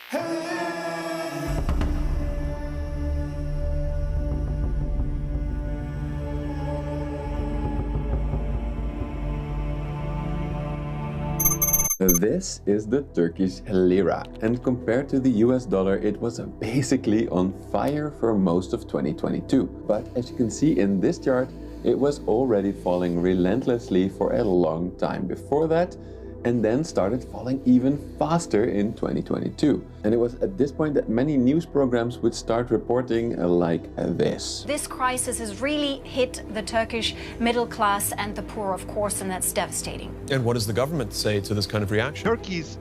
This is the Turkish lira, and compared to the US dollar, it was basically on fire for most of 2022. But as you can see in this chart, it was already falling relentlessly for a long time before that, and then started falling even faster in 2022. And it was at this point that many news programs would start reporting like this. This crisis has really hit the Turkish middle class and the poor, of course, and that's devastating. And what does the government say to this kind of reaction? Turkey's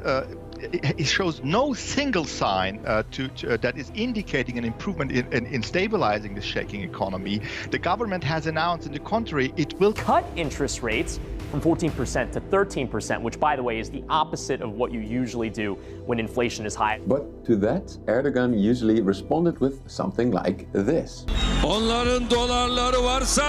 it shows no single sign that is indicating an improvement in stabilizing the shaking economy. The government has announced, in the contrary, it will cut interest rates from 14% to 13%, which, by the way, is the opposite of what you usually do when inflation is high. But to that, Erdogan usually responded with something like this. Onların dolarları varsa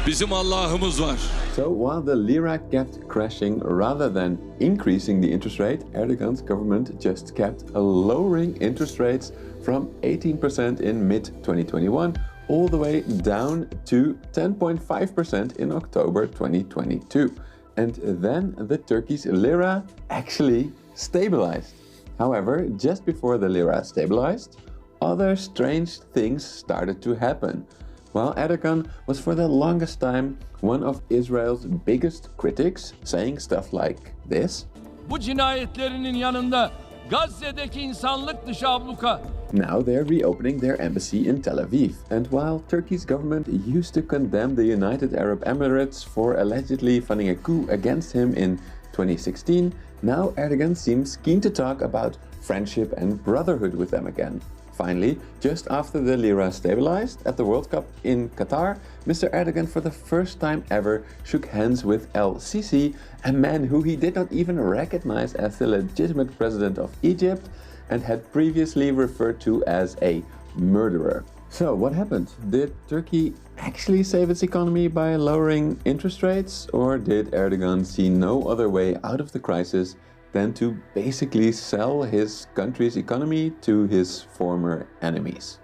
bizim Allah'ımız var. So while the lira kept crashing rather than increasing the interest rate, Erdogan's government just kept lowering interest rates from 18% in mid-2021 all the way down to 10.5% in October 2022. And then the Turkish lira actually stabilized. However, just before the lira stabilized, other strange things started to happen. While Erdogan was for the longest time one of Israel's biggest critics, saying stuff like this. Bu cinayetlerinin yanında Gazze'deki insanlık dışı abluka. Now they're reopening their embassy in Tel Aviv. And while Turkey's government used to condemn the United Arab Emirates for allegedly funding a coup against him in 2016, now Erdogan seems keen to talk about friendship and brotherhood with them again. Finally, just after the lira stabilized at the World Cup in Qatar, Mr. Erdogan for the first time ever shook hands with El-Sisi, a man who he did not even recognize as the legitimate president of Egypt and had previously referred to as a murderer. So what happened? Did Turkey actually save its economy by lowering interest rates, or did Erdogan see no other way out of the crisis than to basically sell his country's economy to his former enemies?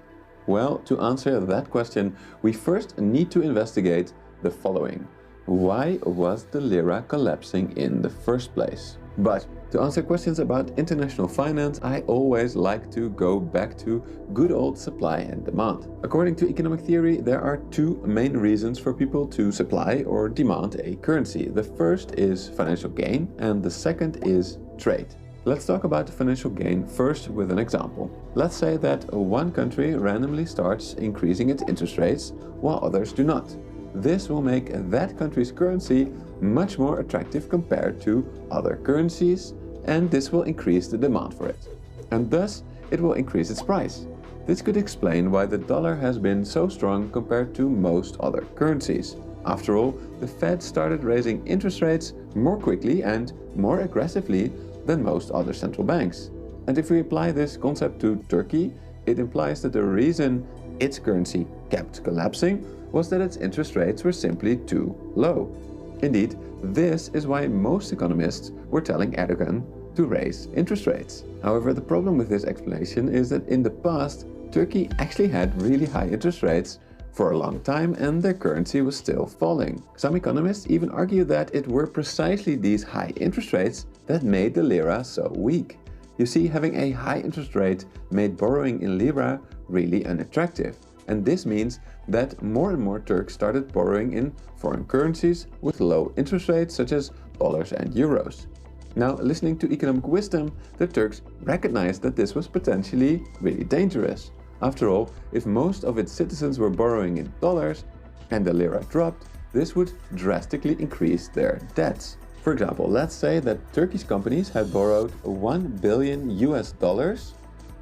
Well, to answer that question, we first need to investigate the following. Why was the lira collapsing in the first place? But to answer questions about international finance, I always like to go back to good old supply and demand. According to economic theory, there are two main reasons for people to supply or demand a currency. The first is financial gain, and the second is trade. Let's talk about financial gain first with an example. Let's say that one country randomly starts increasing its interest rates while others do not. This will make that country's currency much more attractive compared to other currencies, and this will increase the demand for it. And thus, it will increase its price. This could explain why the dollar has been so strong compared to most other currencies. After all, the Fed started raising interest rates more quickly and more aggressively than most other central banks. And if we apply this concept to Turkey, it implies that the reason its currency kept collapsing was that its interest rates were simply too low. Indeed, this is why most economists were telling Erdogan to raise interest rates. However, the problem with this explanation is that in the past, Turkey actually had really high interest rates for a long time and their currency was still falling. Some economists even argue that it were precisely these high interest rates that made the lira so weak. You see, having a high interest rate made borrowing in lira really unattractive. And this means that more and more Turks started borrowing in foreign currencies with low interest rates such as dollars and euros. Now, listening to economic wisdom, the Turks recognized that this was potentially really dangerous. After all, if most of its citizens were borrowing in dollars and the lira dropped, this would drastically increase their debts. For example, let's say that Turkish companies had borrowed 1 billion US dollars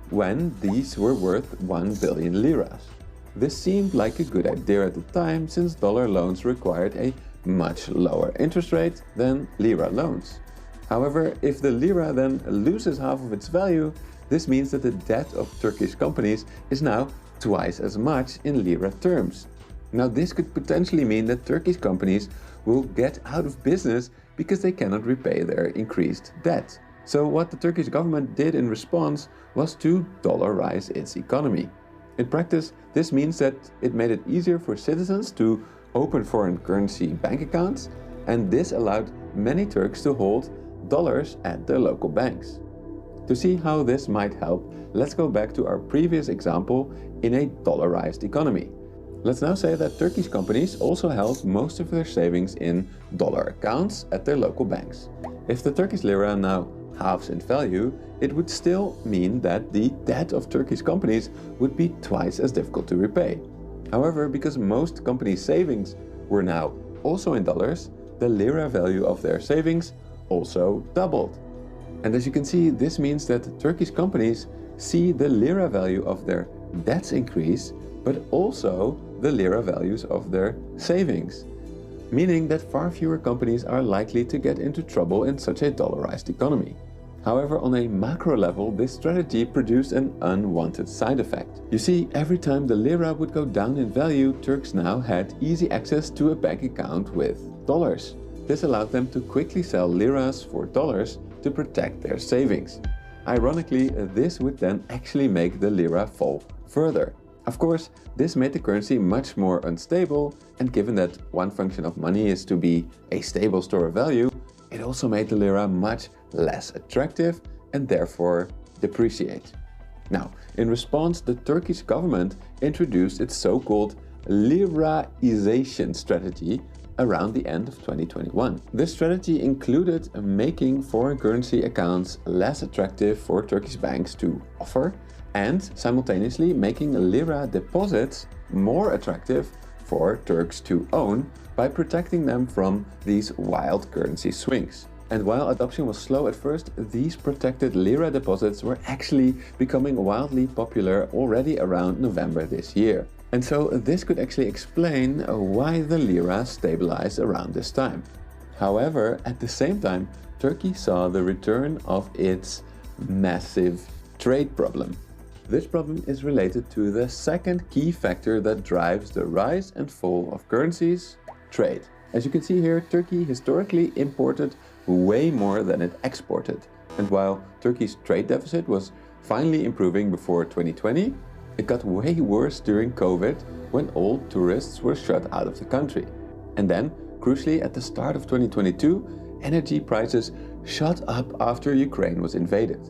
when these were worth 1 billion liras. This seemed like a good idea at the time, since dollar loans required a much lower interest rate than lira loans. However, if the lira then loses half of its value, this means that the debt of Turkish companies is now twice as much in lira terms. Now, this could potentially mean that Turkish companies will get out of business because they cannot repay their increased debt. So what the Turkish government did in response was to dollarize its economy. In practice, this means that it made it easier for citizens to open foreign currency bank accounts, and this allowed many Turks to hold dollars at their local banks. To see how this might help, let's go back to our previous example in a dollarized economy. Let's now say that Turkish companies also held most of their savings in dollar accounts at their local banks. If the Turkish lira now halves in value, it would still mean that the debt of Turkish companies would be twice as difficult to repay. However, because most companies' savings were now also in dollars, the lira value of their savings also doubled. And as you can see, this means that Turkish companies see the lira value of their debts increase, but also the lira values of their savings, meaning that far fewer companies are likely to get into trouble in such a dollarized economy. However, on a macro level, this strategy produced an unwanted side effect. You see, every time the lira would go down in value, Turks now had easy access to a bank account with dollars. This allowed them to quickly sell liras for dollars to protect their savings. Ironically, this would then actually make the lira fall further. Of course, this made the currency much more unstable, and given that one function of money is to be a stable store of value, it also made the lira much less attractive and therefore depreciate. Now, in response, the Turkish government introduced its so-called liraization strategy around the end of 2021. This strategy included making foreign currency accounts less attractive for Turkish banks to offer, and simultaneously making lira deposits more attractive for Turks to own by protecting them from these wild currency swings. And while adoption was slow at first, these protected lira deposits were actually becoming wildly popular already around November this year. And so this could actually explain why the lira stabilized around this time. However, at the same time, Turkey saw the return of its massive trade problem. This problem is related to the second key factor that drives the rise and fall of currencies: trade. As you can see here, Turkey historically imported way more than it exported. And while Turkey's trade deficit was finally improving before 2020, it got way worse during COVID when all tourists were shut out of the country. And then, crucially, at the start of 2022, energy prices shot up after Ukraine was invaded.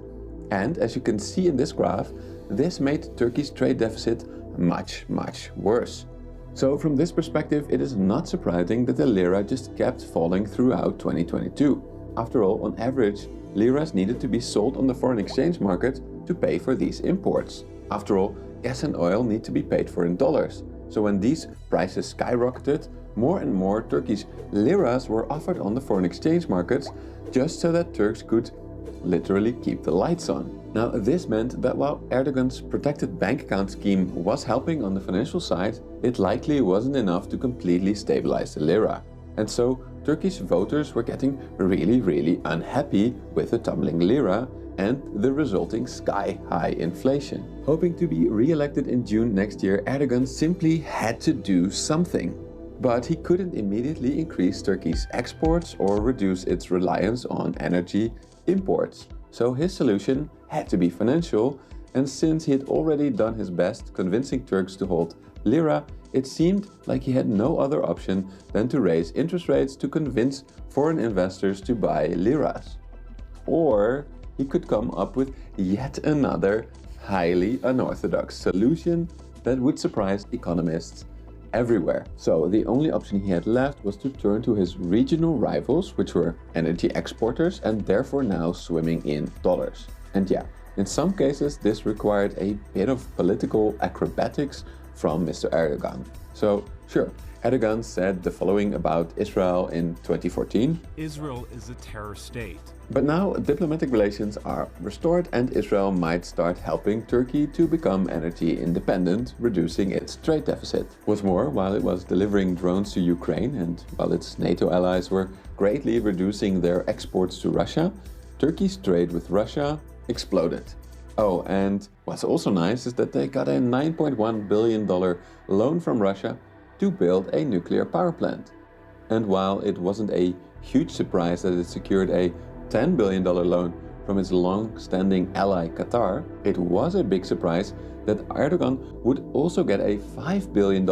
And as you can see in this graph, this made Turkey's trade deficit much worse. So from this perspective, it is not surprising that the lira just kept falling throughout 2022. After all, on average, liras needed to be sold on the foreign exchange market to pay for these imports. After all, gas and oil need to be paid for in dollars. So when these prices skyrocketed, more and more Turkish liras were offered on the foreign exchange markets just so that Turks could literally keep the lights on. Now, this meant that while Erdogan's protected bank account scheme was helping on the financial side, it likely wasn't enough to completely stabilize the lira. And so Turkish voters were getting really unhappy with the tumbling lira and the resulting sky-high inflation. Hoping to be re-elected in June next year, Erdogan simply had to do something. But he couldn't immediately increase Turkey's exports or reduce its reliance on energy imports. So his solution had to be financial, and since he had already done his best convincing Turks to hold lira, it seemed like he had no other option than to raise interest rates to convince foreign investors to buy liras. Or he could come up with yet another highly unorthodox solution that would surprise economists everywhere. So the only option he had left was to turn to his regional rivals, which were energy exporters and therefore now swimming in dollars. And yeah, in some cases this required a bit of political acrobatics from Mr. Erdogan. So sure, Erdogan said the following about Israel in 2014. Israel is a terror state. But now diplomatic relations are restored and Israel might start helping Turkey to become energy independent, reducing its trade deficit. What's more, while it was delivering drones to Ukraine and while its NATO allies were greatly reducing their exports to Russia, Turkey's trade with Russia exploded. Oh, and what's also nice is that they got a $9.1 billion loan from Russia to build a nuclear power plant. And while it wasn't a huge surprise that it secured a $10 billion loan from his long-standing ally Qatar, it was a big surprise that Erdogan would also get a $5 billion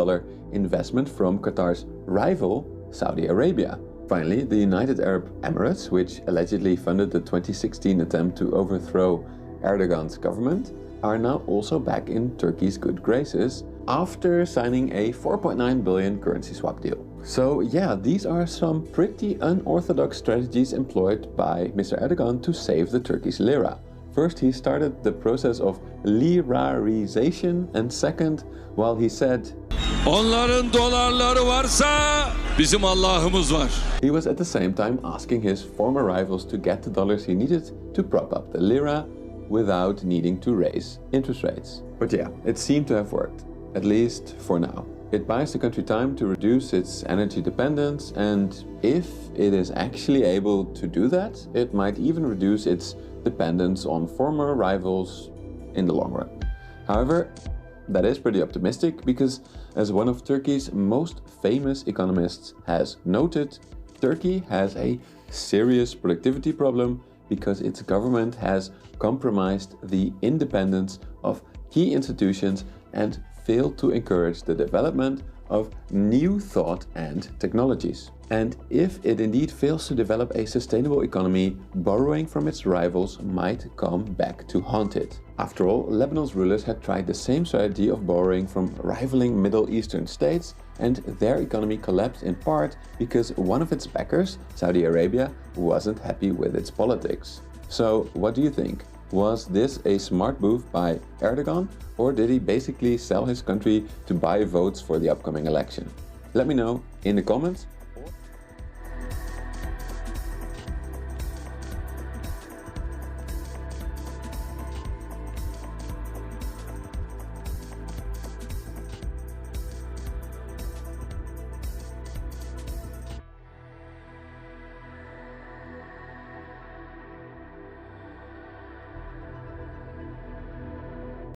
investment from Qatar's rival, Saudi Arabia. Finally, the United Arab Emirates, which allegedly funded the 2016 attempt to overthrow Erdogan's government, are now also back in Turkey's good graces after signing a 4.9 billion currency swap deal. So yeah, these are some pretty unorthodox strategies employed by Mr. Erdogan to save the Turkish lira. First, he started the process of lirarization, and second, while he said, Onların dolarları varsa bizim Allah'ımız var. He was at the same time asking his former rivals to get the dollars he needed to prop up the lira without needing to raise interest rates. But yeah, it seemed to have worked, at least for now. It buys the country time to reduce its energy dependence, and if it is actually able to do that, it might even reduce its dependence on former rivals in the long run. However, that is pretty optimistic because, as one of Turkey's most famous economists has noted, Turkey has a serious productivity problem because its government has compromised the independence of key institutions and failed to encourage the development of new thought and technologies. And if it indeed fails to develop a sustainable economy, borrowing from its rivals might come back to haunt it. After all, Lebanon's rulers had tried the same strategy of borrowing from rivaling Middle Eastern states, and their economy collapsed in part because one of its backers, Saudi Arabia, wasn't happy with its politics. So what do you think? Was this a smart move by Erdogan, or did he basically sell his country to buy votes for the upcoming election? Let me know in the comments.